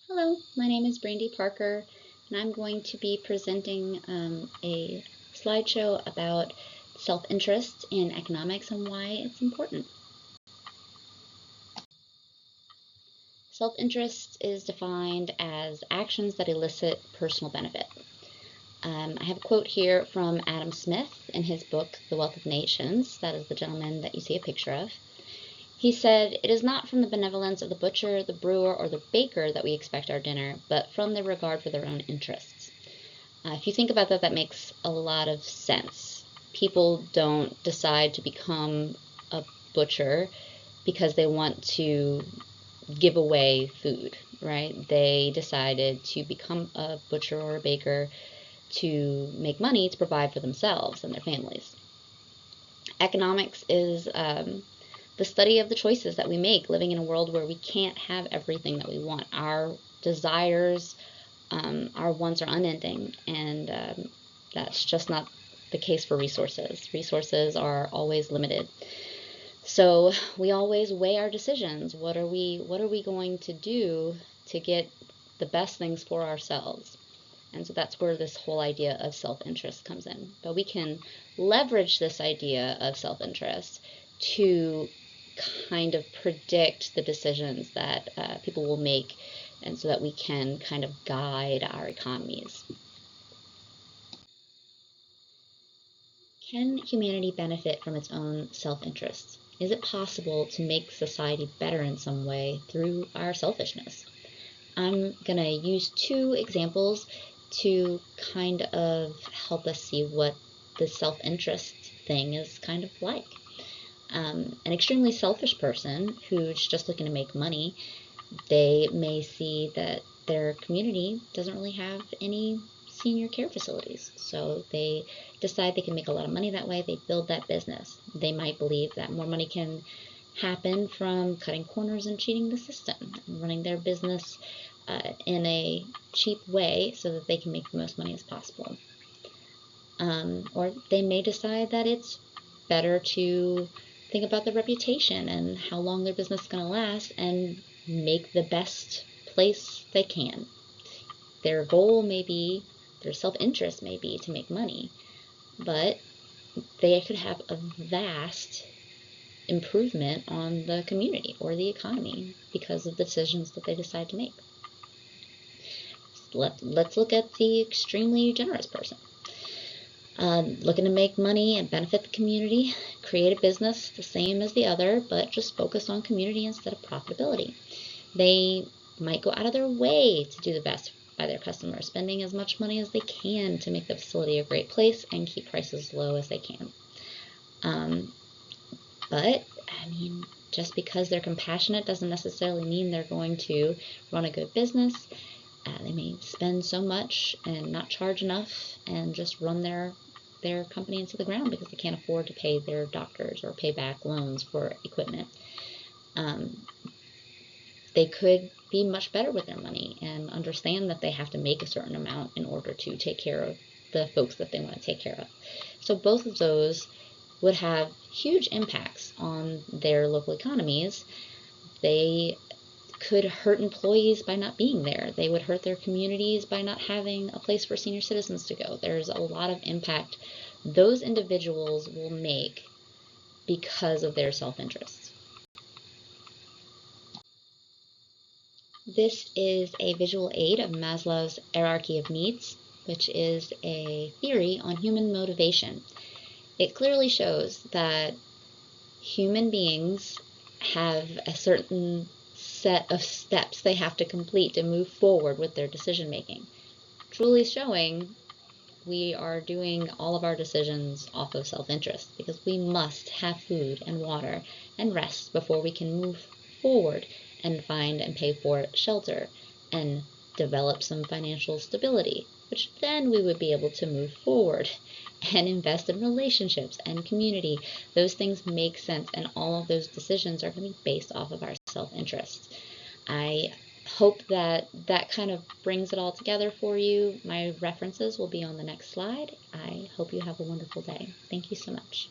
Hello, my name is BrandyParker, and I'm going to be presenting a slideshow about self-interest in economics and why it's important. Self-interest is defined as actions that elicit personal benefit. I have a quote here from Adam Smith in his book, The Wealth of Nations. That is the gentleman that you see a picture of. He said, "It is not from the benevolence of the butcher, the brewer, or the baker that we expect our dinner, but from their regard for their own interests." If you think about that, that makes a lot of sense. People don't decide to become a butcher because they want to give away food, right? They decided to become a butcher or a baker to make money to provide for themselves and their families. Economics is the study of the choices that we make, living in a world where we can't have everything that we want. Our desires, our wants are unending, and that's just not the case for resources. Resources are always limited. So we always weigh our decisions. What are we going to do to get the best things for ourselves? And so that's where this whole idea of self-interest comes in. But we can leverage this idea of self-interest to kind of predict the decisions that people will make, and so that we can kind of guide our economies. Can humanity benefit from its own self-interest? Is it possible to make society better in some way through our selfishness? I'm going to use two examples to kind of help us see what the self-interest thing is kind of like. An extremely selfish person who's just looking to make money, they may see that their community doesn't really have any senior care facilities. So they decide they can make a lot of money that way. They build that business. They might believe that more money can happen from cutting corners and cheating the system, running their business in a cheap way so that they can make the most money as possible. Or they may decide that it's better to think about their reputation and how long their business is going to last and make the best place they can. Their goal may be, their self-interest may be to make money, but they could have a vast improvement on the community or the economy because of the decisions that they decide to make. Let's look at the extremely generous person. Looking to make money and benefit the community, create a business the same as the other, but just focus on community instead of profitability. They might go out of their way to do the best by their customers, spending as much money as they can to make the facility a great place and keep prices low as they can. But, I mean, just because they're compassionate doesn't necessarily mean they're going to run a good business. They may spend so much and not charge enough and just run their company into the ground because they can't afford to pay their doctors or pay back loans for equipment. They could be much better with their money and understand that they have to make a certain amount in order to take care of the folks that they want to take care of. So both of those would have huge impacts on their local economies. They could hurt employees by not being there. They would hurt their communities by not having a place for senior citizens to go. There's a lot of impact those individuals will make because of their self-interest. This is a visual aid of Maslow's hierarchy of needs, which is a theory on human motivation. It clearly shows that human beings have a certain set of steps they have to complete to move forward with their decision making, truly showing we are doing all of our decisions off of self-interest because we must have food and water and rest before we can move forward and find and pay for shelter and develop some financial stability, which then we would be able to move forward and invest in relationships and community. Those things make sense, and all of those decisions are going to be based off of our self-interest. I hope that kind of brings it all together for you. My references will be on the next slide. I hope you have a wonderful day. Thank you so much.